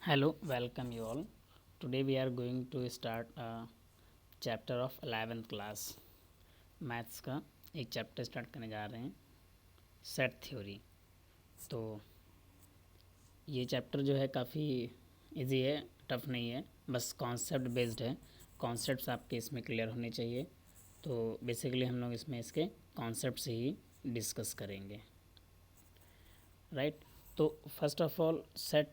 Hello, welcome you all. Today we are going to start a chapter of 11th class. Maths का एक chapter start करने जा रहे हैं, सेट थ्योरी। तो ये चैप्टर जो है काफ़ी इजी है, टफ नहीं है, बस कॉन्सेप्ट बेस्ड है। कॉन्सेप्ट्स आपके इसमें क्लियर होने चाहिए। तो बेसिकली हम लोग इसमें इसके कॉन्सेप्ट से ही डिस्कस करेंगे, राइट। तो first of all set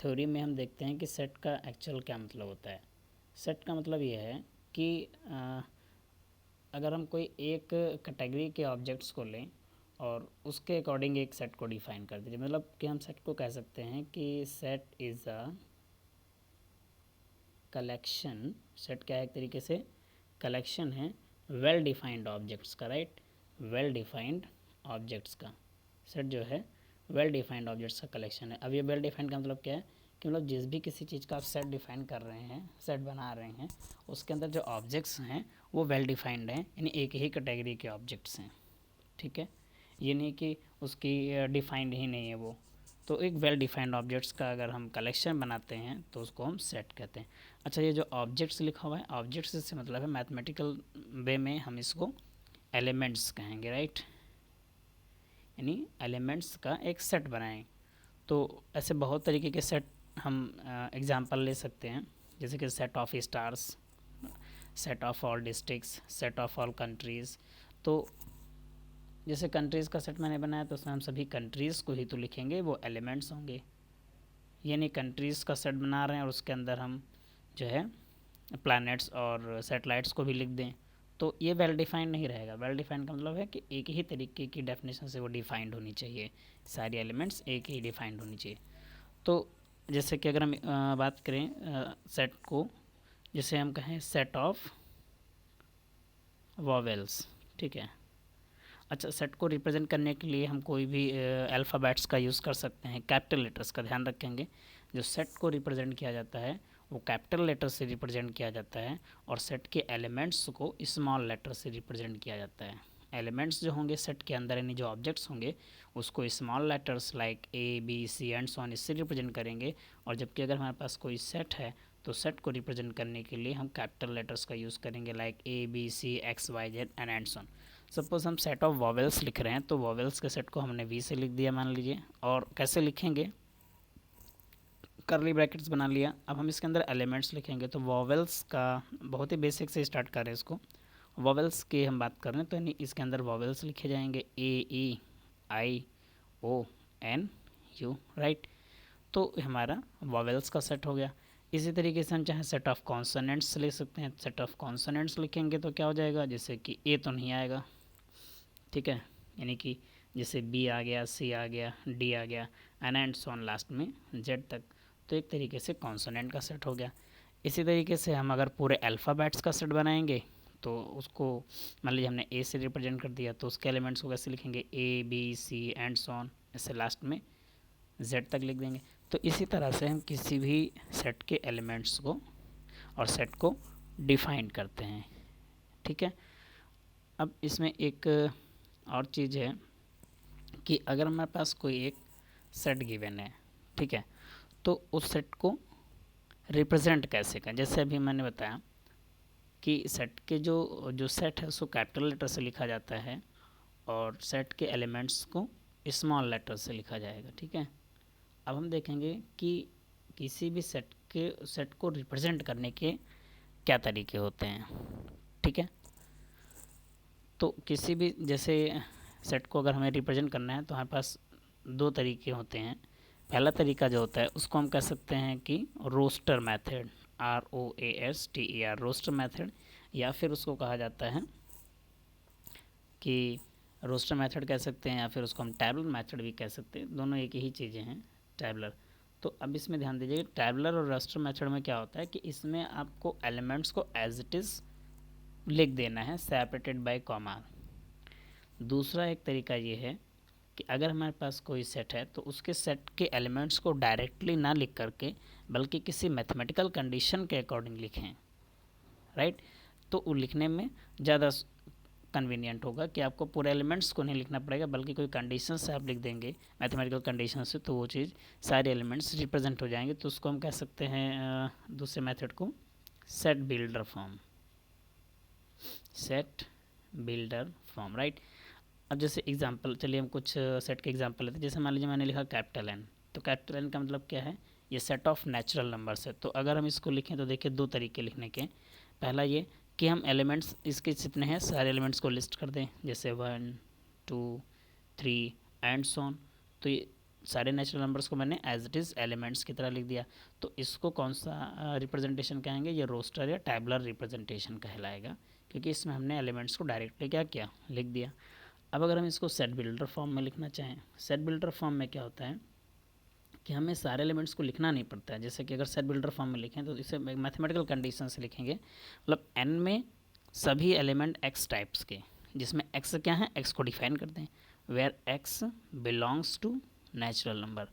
theory में हम देखते हैं कि सेट का एक्चुअल क्या मतलब होता है। सेट का मतलब ये है कि अगर हम कोई एक कैटेगरी के ऑब्जेक्ट्स को लें और उसके अकॉर्डिंग एक सेट को डिफाइन कर दीजिए, मतलब कि हम सेट को कह सकते हैं कि set is a collection. Set क्या है, एक तरीके से कलेक्शन है वेल डिफाइंड ऑब्जेक्ट्स का, राइट। वेल डिफाइंड ऑब्जेक्ट्स का सेट जो है वेल डिफाइंड ऑब्जेक्ट्स का कलेक्शन है। अब ये वेल डिफाइंड का मतलब क्या है कि मतलब जिस भी किसी चीज़ का आप सेट डिफाइन कर रहे हैं, सेट बना रहे हैं, उसके अंदर जो ऑब्जेक्ट्स हैं वो वेल डिफाइंड हैं, यानी एक ही कैटेगरी के ऑब्जेक्ट्स हैं, ठीक है। ये नहीं कि उसकी डिफाइंड ही नहीं है वो। तो एक वेल डिफाइंड ऑब्जेक्ट्स का अगर हम कलेक्शन बनाते हैं तो उसको हम सेट कहते हैं। अच्छा, ये जो ऑब्जेक्ट्स लिखा हुआ है, ऑब्जेक्ट्स से मतलब है मैथमेटिकल वे में हम इसको एलिमेंट्स कहेंगे, राइट। यानी एलिमेंट्स का एक सेट बनाएं। तो ऐसे बहुत तरीके के सेट हम एग्जांपल ले सकते हैं, जैसे कि set of stars, set of all districts, set of all countries. तो जैसे कंट्रीज़ का सेट मैंने बनाया तो उसमें हम सभी कंट्रीज़ को ही तो लिखेंगे, वो एलिमेंट्स होंगे। ये नहीं कंट्रीज़ का सेट बना रहे हैं और उसके अंदर हम जो है प्लैनेट्स और सैटेलाइट्स को भी लिख दें, तो ये वेल डिफाइंड नहीं रहेगा। वेल डिफाइंड का मतलब है कि एक ही तरीके की डेफिनेशन से वो डिफाइंड होनी चाहिए, सारी एलिमेंट्स एक ही डिफाइंड होनी चाहिए। तो जैसे कि अगर हम बात करें सेट को, जैसे हम कहें सेट ऑफ वॉवेल्स, ठीक है। अच्छा, सेट को रिप्रेजेंट करने के लिए हम कोई भी अल्फ़ाबेट्स का यूज़ कर सकते हैं, कैपिटल लेटर्स का ध्यान रखेंगे। जो सेट को रिप्रेजेंट किया जाता है वो कैपिटल लेटर से रिप्रेजेंट किया जाता है, और सेट के एलिमेंट्स को स्मॉल लेटर से रिप्रेजेंट किया जाता है। एलिमेंट्स जो होंगे सेट के अंदर, यानी जो ऑब्जेक्ट्स होंगे, उसको small letters like A B C and so on इससे रिप्रेजेंट करेंगे। और जबकि अगर हमारे पास कोई सेट है तो सेट को रिप्रेजेंट करने के लिए हम कैपिटल लेटर्स का यूज़ करेंगे, like A B C X Y Z and so on. Suppose हम सेट ऑफ वॉवेल्स लिख रहे हैं तो वॉवेल्स के सेट को हमने वी से लिख दिया मान लीजिए, और कैसे लिखेंगे, करली ब्रैकेट्स बना लिया। अब हम इसके अंदर एलिमेंट्स लिखेंगे तो वॉवेल्स का बहुत ही बेसिक से स्टार्ट करें इसको। वॉवेल्स की हम बात कर रहे हैं तो यानी इसके अंदर वॉवेल्स लिखे जाएंगे ए ई आई ओ एन यू, राइट। तो हमारा वॉवेल्स का सेट हो गया। इसी तरीके से हम चाहे सेट ऑफ कॉन्सोनेंट्स ले सकते हैं। सेट ऑफ कॉन्सोनेंट्स लिखेंगे तो क्या हो जाएगा, जैसे कि ए तो नहीं आएगा, ठीक है, यानी कि जैसे बी आ गया, सी आ गया, डी आ गया एंड सो ऑन लास्ट में जेड तक। तो एक तरीके से कॉन्सोनेंट का सेट हो गया। इसी तरीके से हम अगर पूरे अल्फ़ाबेट्स का सेट बनाएंगे तो उसको मान लीजिए हमने ए से रिप्रेजेंट कर दिया तो उसके एलिमेंट्स को कैसे लिखेंगे, A B C and so on, ऐसे लास्ट में जेड तक लिख देंगे। तो इसी तरह से हम किसी भी सेट के एलिमेंट्स को और सेट को डिफाइन करते हैं, ठीक है। अब इसमें एक और चीज़ है कि अगर हमारे पास कोई एक सेट गिवन है, ठीक है, तो उस सेट को रिप्रेजेंट कैसे करें। जैसे अभी मैंने बताया कि सेट के जो जो सेट है उसको कैपिटल लेटर से लिखा जाता है और सेट के एलिमेंट्स को स्मॉल लेटर से लिखा जाएगा, ठीक है। अब हम देखेंगे कि किसी भी सेट को रिप्रेजेंट करने के क्या तरीके होते हैं, ठीक है। तो किसी भी जैसे सेट को अगर हमें रिप्रेजेंट करना है तो हमारे पास दो तरीके होते हैं। पहला तरीका जो होता है उसको हम कह सकते हैं कि roster method, ROASTER, roster method, या फिर उसको कहा जाता है कि रोस्टर मेथड कह सकते हैं, या फिर उसको हम टैबलर मेथड भी कह सकते हैं। दोनों एक ही चीज़ें हैं, टैबलर। तो अब इसमें ध्यान दीजिए, टैबलर और रोस्टर मेथड में क्या होता है कि इसमें आपको एलिमेंट्स को एज इट इज़ लिख देना है सेपरेटेड बाय कॉमा। दूसरा एक तरीका ये है कि अगर हमारे पास कोई सेट है तो उसके सेट के एलिमेंट्स को डायरेक्टली ना लिख करके बल्कि किसी मैथमेटिकल कंडीशन के अकॉर्डिंग लिखें, राइट। तो वो लिखने में ज़्यादा कन्वीनियंट होगा कि आपको पूरे एलिमेंट्स को नहीं लिखना पड़ेगा, बल्कि कोई कंडीशन से आप लिख देंगे मैथमेटिकल कंडीशन से, तो वो चीज़ सारे एलिमेंट्स रिप्रेजेंट हो जाएंगे। तो उसको हम कह सकते हैं दूसरे मेथड को set builder form, set builder form, right. अब जैसे एग्जांपल, चलिए हम कुछ सेट के एग्जांपल लेते हैं। जैसे मान लीजिए मैंने लिखा कैपिटल एन, तो कैपिटल एन का मतलब क्या है, ये सेट ऑफ नेचुरल नंबर्स है। तो अगर हम इसको लिखें तो देखिए दो तरीके लिखने के। पहला ये कि हम एलिमेंट्स इसके जितने हैं सारे एलिमेंट्स को लिस्ट कर दें, जैसे 1 2 3 एंड सो ऑन। तो ये सारे नेचुरल नंबर्स को मैंने एज इट इज़ एलिमेंट्स की तरह लिख दिया। तो इसको कौन सा रिप्रेजेंटेशन कहेंगे, ये रोस्टर या टैबुलर रिप्रेजेंटेशन कहलाएगा, क्योंकि इसमें हमने एलिमेंट्स को डायरेक्टली क्या किया, लिख दिया। अब अगर हम इसको सेट बिल्डर फॉर्म में लिखना चाहें, सेट बिल्डर फॉर्म में क्या होता है कि हमें सारे एलिमेंट्स को लिखना नहीं पड़ता है। जैसे कि अगर सेट बिल्डर फॉर्म में लिखें तो इसे मैथमेटिकल कंडीशन से लिखेंगे, मतलब एन में सभी एलिमेंट एक्स टाइप्स के, जिसमें एक्स क्या है, एक्स को डिफाइन करते हैं, where X belongs to natural number.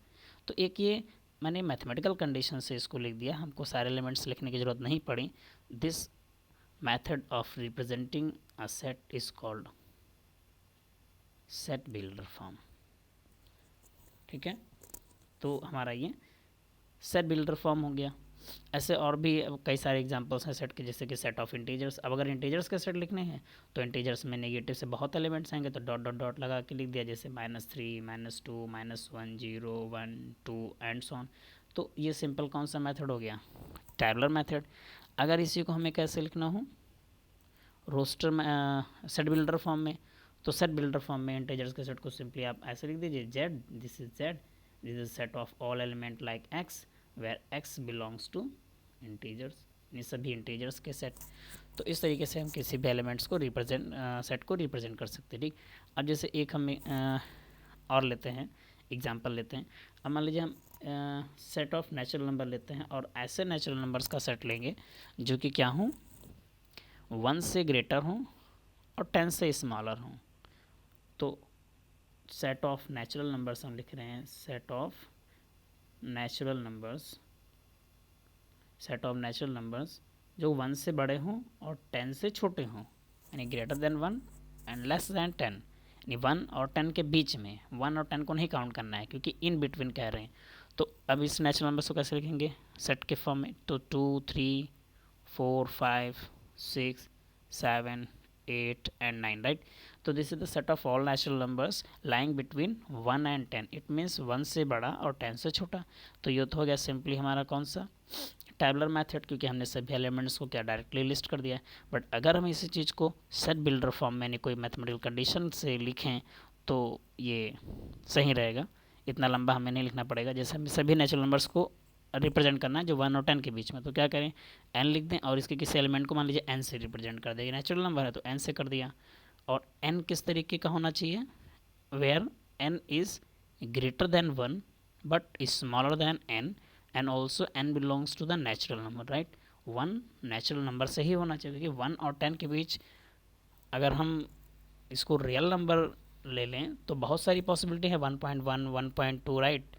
तो एक ये मैंने मैथमेटिकल कंडीशन से इसको लिख दिया, हमको सारे एलिमेंट्स लिखने की ज़रूरत नहीं पड़ी। This method of representing a set is called set builder form, ठीक है। तो हमारा ये सेट बिल्डर फॉर्म हो गया। ऐसे और भी कई सारे एग्जांपल्स हैं सेट के, जैसे कि सेट ऑफ इंटीजर्स। अब अगर इंटीजर्स के सेट लिखने हैं तो इंटीजर्स में नेगेटिव से बहुत एलिमेंट्स आएंगे, तो डॉट डॉट डॉट लगा के लिख दिया, जैसे -3 -2 -1 0 1 2 एंड सो ऑन। तो ये सिंपल कौन सा मेथड हो गया, टैबुलर मेथड। अगर इसी को हमें कैसे लिखना हो, रोस्टर में सेट बिल्डर फॉर्म में, तो सेट बिल्डर फॉर्म में इंटीजर्स के सेट को सिंपली आप ऐसे लिख दीजिए, Z this is Z, this is set of all element like X where X belongs to integers, ये सभी इंटीजर्स के सेट। तो इस तरीके से हम किसी भी एलिमेंट्स को रिप्रेजेंट सेट को रिप्रेजेंट कर सकते हैं, ठीक। अब जैसे एक हम और लेते हैं एग्जांपल लेते हैं। अब मान लीजिए हम सेट ऑफ नेचुरल नंबर लेते हैं, और ऐसे नेचुरल नंबर्स का सेट लेंगे जो कि क्या हों, 1 से ग्रेटर हों और 10 से स्मॉलर हों। तो सेट ऑफ नेचुरल नंबर्स हम लिख रहे हैं, set of natural numbers, set of natural numbers जो 1 से बड़े हों और 10 से छोटे हों, यानी greater than 1 and less than 10, यानी 1 और 10 के बीच में, 1 और 10 को नहीं काउंट करना है क्योंकि इन बिटवीन कह रहे हैं। तो अब इस नेचुरल नंबर्स को कैसे लिखेंगे सेट के फॉर्म में, तो 2 3 4 5 6 7 8 and 9, right? तो this is the set of all natural numbers lying between 1 and 10, it means 1 से बड़ा और 10 से छोटा। तो ये तो हो गया सिंपली हमारा कौन सा, टैबुलर मेथड, क्योंकि हमने सभी एलिमेंट्स को क्या डायरेक्टली लिस्ट कर दिया है। बट अगर हम इसी चीज़ को सेट बिल्डर फॉर्म में कोई मैथमेटिकल कंडीशन से लिखें तो ये सही रहेगा, इतना लंबा हमें नहीं लिखना पड़ेगा। जैसे हमें सभी नेचुरल नंबर्स को रिप्रेजेंट करना है जो 1 और 10 के बीच में, तो क्या करें, n लिख दें और इसके किसी एलिमेंट को मान लीजिए n से रिप्रेजेंट कर देंगे, नेचुरल नंबर है तो n से कर दिया। और n किस तरीके का होना चाहिए, where n is greater than 1 but smaller than n and also n belongs to the natural number, right. 1 natural number से ही होना चाहिए, क्योंकि 1 और 10 के बीच अगर हम इसको रियल नंबर ले लें तो बहुत सारी पॉसिबिलिटी है, 1.1 1.2, राइट,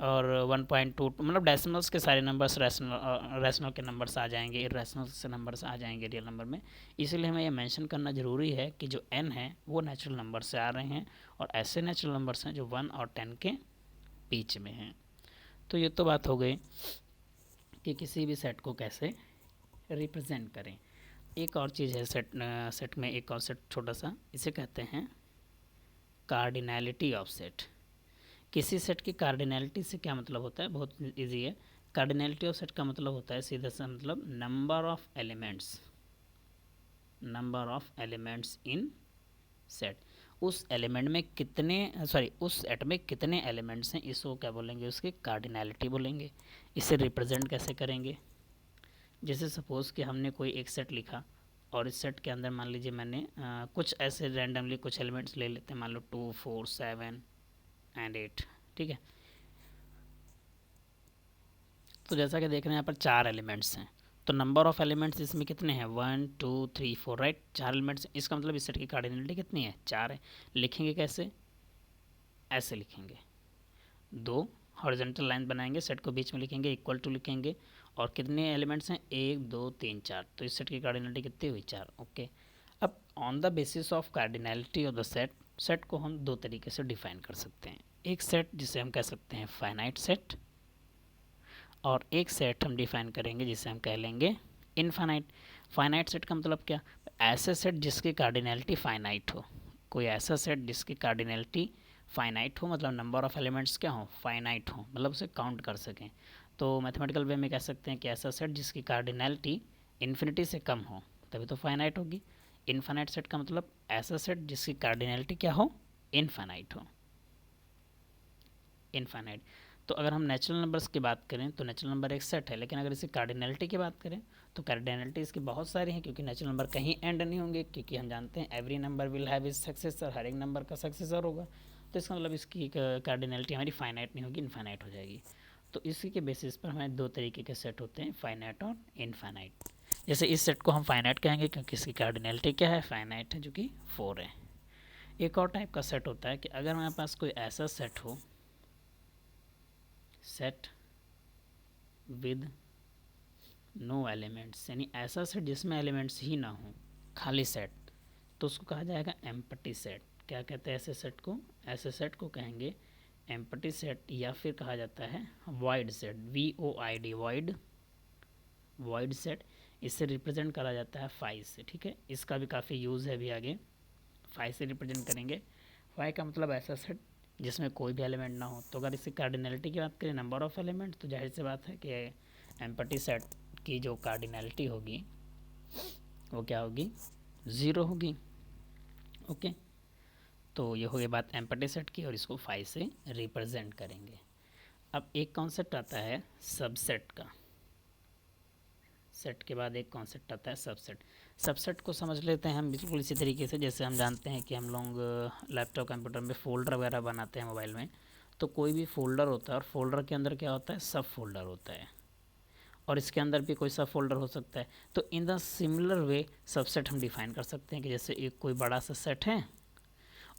और 1.2, मतलब डेसिमल्स के सारे नंबर्स रैशनल के नंबर्स आ जाएंगे, इरेशनल से नंबर्स आ जाएंगे रियल नंबर में। इसीलिए हमें ये मेंशन करना ज़रूरी है कि जो n है वो नेचुरल नंबर से आ रहे हैं, और ऐसे नेचुरल नंबर्स हैं जो 1 और 10 के बीच में हैं। तो ये तो बात हो गई कि किसी भी सेट को कैसे रिप्रेजेंट करें। एक और चीज़ है सेट में एक और सेट छोटा सा, इसे कहते हैं कार्डिनैलिटी ऑफ सेट। किसी सेट की कार्डिनैलिटी से क्या मतलब होता है, बहुत इजी है। कार्डिनैलिटी ऑफ सेट का मतलब होता है सीधा सा मतलब number of elements, number of elements in set. उस एलिमेंट में कितने, उस सेट में कितने एलिमेंट्स हैं, इसको क्या बोलेंगे, उसकी कार्डिनैलिटी बोलेंगे। इसे रिप्रेजेंट कैसे करेंगे, जैसे सपोज़ कि हमने कोई एक सेट लिखा और इस सेट के अंदर मान लीजिए मैंने कुछ ऐसे रैंडमली कुछ एलिमेंट्स ले लेते हैं, मान लो 2 4 7 एंड 8, ठीक है। तो जैसा कि देख रहे हैं यहाँ पर 4 एलिमेंट्स हैं, तो नंबर ऑफ एलिमेंट्स इसमें कितने हैं, 1 2 3 4, राइट, 4 एलिमेंट्स। इसका मतलब इस सेट की कार्डिनैलिटी कितनी है, 4 है। लिखेंगे कैसे, ऐसे लिखेंगे, 2 हॉरिजॉन्टल लाइन बनाएंगे, सेट को बीच में लिखेंगे, इक्वल टू लिखेंगे, और कितने एलिमेंट्स हैं, 1 2 3 4, तो इस सेट की कार्डिनैलिटी कितनी हुई, 4, ओके। अब on the basis of cardinality of the set, set को हम दो तरीके से डिफाइन कर सकते हैं। एक सेट जिसे हम कह सकते हैं फाइनाइट सेट, और एक सेट हम डिफाइन करेंगे जिसे हम कह लेंगे इनफाइनाइट। फाइनाइट सेट का मतलब क्या? ऐसे सेट जिसकी कार्डिनैलिटी फाइनाइट हो। कोई ऐसा सेट जिसकी कार्डिनैलिटी फाइनाइट हो, मतलब नंबर ऑफ एलिमेंट्स क्या हो? फाइनाइट हो, मतलब उसे काउंट कर सकें। तो मैथमेटिकल वे में कह सकते हैं कि ऐसा सेट जिसकी कार्डिनैलिटी इन्फिनिटी से कम हो, तभी तो फाइनाइट होगी। इनफाइनाइट सेट का मतलब ऐसा सेट जिसकी कार्डिनैलिटी क्या हो? इनफाइनाइट हो, इनफाइनाइट। तो अगर हम नेचुरल नंबर्स की बात करें तो नेचुरल नंबर एक सेट है, लेकिन अगर इसकी कार्डिनैलिटी की बात करें तो कार्डिनैलिटी इसकी बहुत सारी हैं, क्योंकि नेचुरल नंबर कहीं एंड नहीं होंगे, क्योंकि हम जानते हैं every number will have is successor, हर एक नंबर का सक्सेसर होगा। तो इसका मतलब इसकी कार्डिनैलिटी हमारी फाइनाइट नहीं होगी, इनफाइनाइट हो जाएगी। तो इसी के बेसिस पर हमें दो तरीके के सेट होते हैं, फाइनाइट और इनफाइनाइट। जैसे इस सेट को हम फाइनाइट कहेंगे क्योंकि इसकी कार्डिनैलिटी क्या है? फाइनाइट है, जो कि 4 है। एक और टाइप का सेट होता है कि अगर हमारे पास कोई ऐसा सेट हो, सेट विद नो एलिमेंट्स, यानी ऐसा सेट जिसमें एलिमेंट्स ही ना हो, खाली सेट, तो उसको कहा जाएगा एम्प्टी सेट। क्या कहते हैं ऐसे सेट को? ऐसे सेट को कहेंगे एम्प्टी सेट, या फिर कहा जाता है void set, VOID, void, void set. इससे रिप्रेजेंट करा जाता है 5 से, ठीक है। इसका भी काफ़ी यूज़ है, अभी आगे 5 से रिप्रेजेंट करेंगे। 5 का मतलब ऐसा सेट जिसमें कोई भी एलिमेंट ना हो। तो अगर इसकी कार्डिनैलिटी की बात करें, नंबर ऑफ एलिमेंट, तो जाहिर सी बात है कि एम्प्टी सेट की जो कार्डिनैलिटी होगी वो क्या होगी? 0 होगी। ओके, तो ये हो गई बात एम्प्टी सेट की, और इसको 5 से रिप्रेजेंट करेंगे। अब एक कॉन्सेप्ट आता है सबसेट का। सेट के बाद एक कॉन्सेप्ट आता है सबसेट। सबसेट को समझ लेते हैं हम बिल्कुल इसी तरीके से, जैसे हम जानते हैं कि हम लोग लैपटॉप कंप्यूटर में फ़ोल्डर वगैरह बनाते हैं मोबाइल में, तो कोई भी फ़ोल्डर होता है और फोल्डर के अंदर क्या होता है? सब फोल्डर होता है, और इसके अंदर भी कोई सब फोल्डर हो सकता है। तो in the similar way subset हम डिफाइन कर सकते हैं कि जैसे एक कोई बड़ा सा सेट है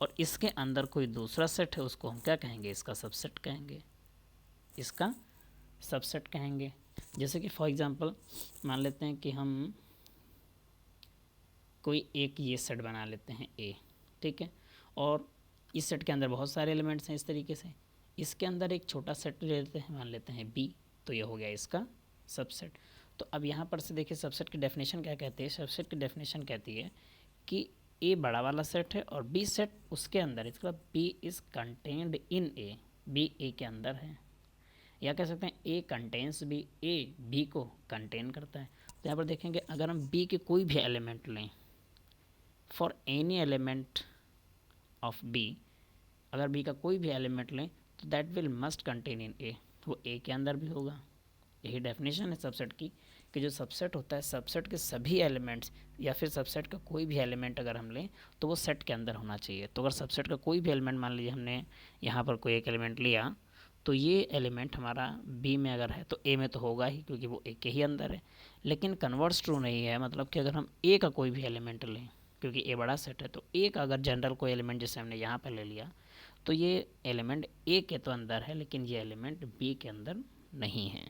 और इसके अंदर कोई दूसरा सेट है, उसको हम क्या कहेंगे? इसका सबसेट कहेंगे, इसका सबसेट कहेंगे। जैसे कि फॉर एग्जांपल मान लेते हैं कि हम कोई एक ये सेट बना लेते हैं ए, ठीक है, और इस सेट के अंदर बहुत सारे एलिमेंट्स हैं इस तरीके से। इसके अंदर एक छोटा सेट ले लेते हैं, मान लेते हैं बी, तो ये हो गया इसका सबसेट। तो अब यहाँ पर से देखिए सबसेट की डेफिनेशन क्या कहती है? सबसेट की डेफिनेशन कहती है कि ए बड़ा वाला सेट है और बी सेट उसके अंदर, इसका B is contained in A, B A के अंदर है। या कह सकते हैं A contains B, A B को कंटेन करता है। तो यहाँ पर देखेंगे अगर हम बी के कोई भी एलिमेंट लें, for any element of B, अगर बी का कोई भी एलिमेंट लें तो that will must contain in A, वो ए के अंदर भी होगा। यही डेफिनेशन है सबसेट की, कि जो सबसेट होता है, सबसेट के सभी एलिमेंट्स या फिर सबसेट का कोई भी एलिमेंट अगर हम लें तो वो सेट के अंदर होना चाहिए। तो अगर सबसेट का कोई भी एलिमेंट, मान लीजिए हमने यहाँ पर कोई एक एलिमेंट लिया, तो ये एलिमेंट हमारा बी में अगर है तो ए में तो होगा ही, क्योंकि वो ए के ही अंदर है। लेकिन कन्वर्स ट्रू नहीं है, मतलब कि अगर हम ए का कोई भी एलिमेंट लें, क्योंकि ए बड़ा सेट है, तो ए का अगर जनरल कोई एलिमेंट जैसे हमने यहाँ पर ले लिया, तो ये एलिमेंट ए के तो अंदर है, लेकिन ये एलिमेंट बी के अंदर नहीं है।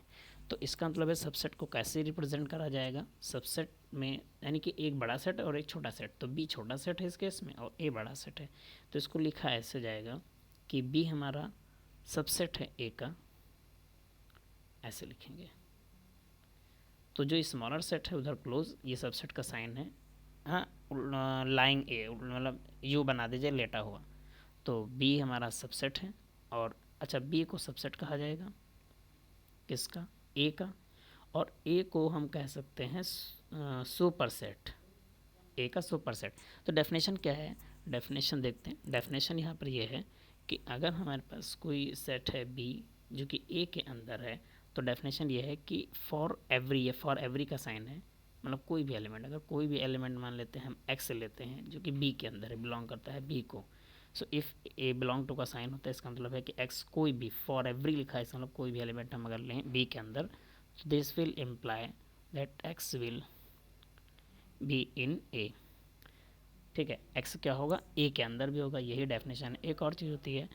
तो इसका मतलब है सबसेट को कैसे रिप्रेजेंट करा जाएगा? सबसेट में यानी कि एक बड़ा सेट और एक छोटा सेट, तो बी छोटा सेट है इस केस में और ए बड़ा सेट है, तो इसको लिखा ऐसे जाएगा कि बी हमारा सबसेट है ए का, ऐसे लिखेंगे। तो जो स्मॉलर सेट है उधर क्लोज, ये सबसेट का साइन है, हाँ, लाइंग ए, मतलब यू बना दीजिए लेटा हुआ। तो बी हमारा सबसेट है, और अच्छा बी को सबसेट कहा जाएगा किसका? ए का। और ए को हम कह सकते हैं सुपर सेट, ए का सुपर सेट। तो डेफिनेशन क्या है? डेफिनेशन देखते हैं। डेफिनेशन यहाँ पर ये है कि अगर हमारे पास कोई सेट है बी जो कि ए के अंदर है, तो डेफिनेशन ये है कि फॉर एवरी, ये फॉर एवरी का साइन है, मतलब कोई भी एलिमेंट, अगर कोई भी एलिमेंट मान लेते हैं हम एक्स लेते हैं जो कि बी के अंदर है, बिलोंग करता है बी को। So if A belong to का साइन होता है, इसका मतलब है कि एक्स कोई भी, फॉर एवरी लिखा है, इसका मतलब कोई भी एलिमेंट हम अगर लें बी के अंदर, तो this will imply that X will be in A, ठीक है। एक्स क्या होगा? ए के अंदर भी होगा, यही डेफिनेशन है। एक और चीज़ होती है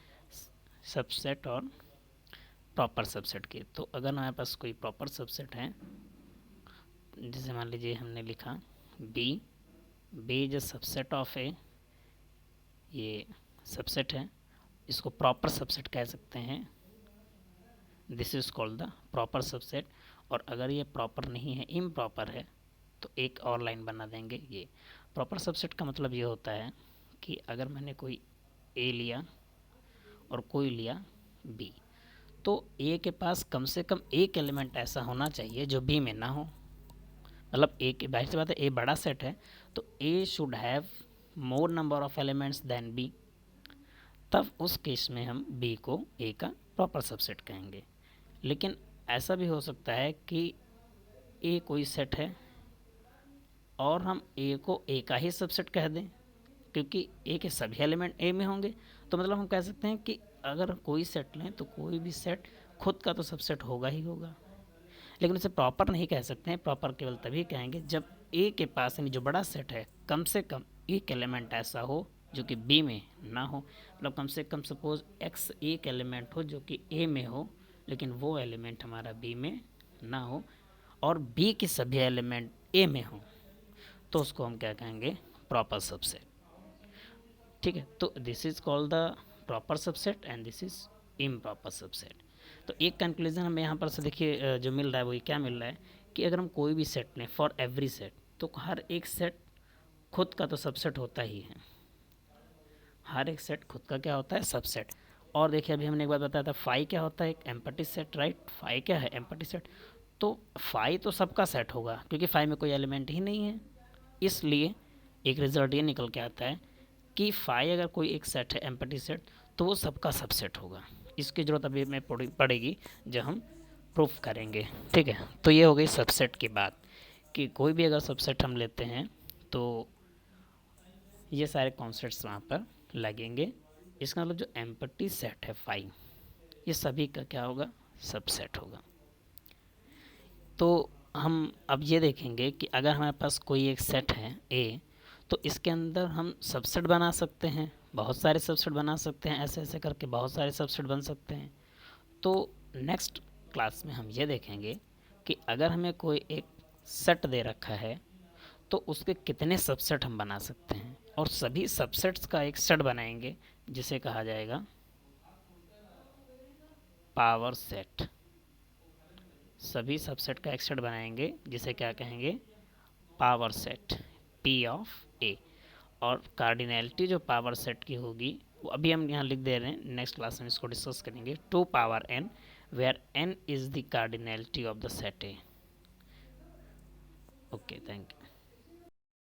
सबसेट और प्रॉपर सबसेट की। तो अगर हमारे पास कोई प्रॉपर सबसेट है, जैसे मान लीजिए हमने लिखा B B is a subset of A, ये सबसेट है, इसको प्रॉपर सबसेट कह सकते हैं, this is called the proper subset. और अगर ये प्रॉपर नहीं है, इम्प्रॉपर है, तो एक और लाइन बना देंगे। ये प्रॉपर सबसेट का मतलब ये होता है कि अगर मैंने कोई ए लिया और कोई लिया बी, तो ए के पास कम से कम एक एलिमेंट ऐसा होना चाहिए जो बी में ना हो। मतलब ए के बाहर से बात है, ए बड़ा सेट है तो A should have more number of elements than B, तब उस केस में हम बी को ए का प्रॉपर सबसेट कहेंगे। लेकिन ऐसा भी हो सकता है कि ए कोई सेट है और हम ए को ए का ही सबसेट कह दें, क्योंकि ए के सभी एलिमेंट ए में होंगे। तो मतलब हम कह सकते हैं कि अगर कोई सेट लें तो कोई भी सेट खुद का तो सबसेट होगा ही होगा, लेकिन उसे प्रॉपर नहीं कह सकते हैं। प्रॉपर केवल तभी कहेंगे जब ए के पास यानी जो बड़ा सेट है कम से कम एक एलिमेंट ऐसा हो जो कि बी में ना हो। मतलब कम से कम सपोज एक्स एक एलिमेंट हो जो कि ए में हो, लेकिन वो एलिमेंट हमारा बी में ना हो, और बी के सभी एलिमेंट ए में हो, तो उसको हम क्या कहेंगे, प्रॉपर सबसेट। ठीक है, तो this is called the proper subset and this is improper subset. तो एक कंक्लूजन हमें यहाँ पर से देखिए जो मिल रहा है वो क्या मिल रहा है कि अगर हम कोई भी सेट लें फॉर एवरी सेट, तो हर एक सेट खुद का तो सबसेट होता ही है, हर एक सेट खुद का क्या होता है, सबसेट। और देखिए अभी हमने एक बार बताया था फाई क्या होता है, एक एम्पटी सेट, राइट। फाई क्या है, एम्पटी सेट। तो फाई तो सबका सेट होगा क्योंकि फाई में कोई एलिमेंट ही नहीं है, इसलिए एक रिजल्ट ये निकल के आता है कि फाई अगर कोई एक सेट है एम्पटी सेट, तो वो सबका सबसेट होगा। इसकी ज़रूरत अभी हमें पड़ेगी जब हम प्रूफ करेंगे। ठीक है, तो ये हो गई सबसेट की बात कि कोई भी अगर सबसेट हम लेते हैं तो ये सारे कॉन्सेप्ट्स वहाँ पर लगेंगे। इसका मतलब जो एम्पटी सेट है फाई, ये सभी का क्या होगा, सबसेट होगा। तो हम अब ये देखेंगे कि अगर हमारे पास कोई एक सेट है ए, तो इसके अंदर हम सबसेट बना सकते हैं, बहुत सारे सबसेट बना सकते हैं, ऐसे ऐसे करके बहुत सारे सबसेट बन सकते हैं। तो नेक्स्ट क्लास में हम ये देखेंगे कि अगर हमें कोई एक सेट दे रखा है तो उसके कितने सबसेट हम बना सकते हैं, और सभी सबसेट्स का एक सेट बनाएंगे जिसे कहा जाएगा पावर सेट। सभी सबसेट का एक सेट बनाएंगे जिसे क्या कहेंगे, पावर सेट, पी ऑफ ए। और कार्डिनैलिटी जो पावर सेट की होगी वो अभी हम यहाँ लिख दे रहे हैं, नेक्स्ट क्लास में इसको डिस्कस करेंगे। 2 power n where n is the cardinality of the set A. Okay, thank you.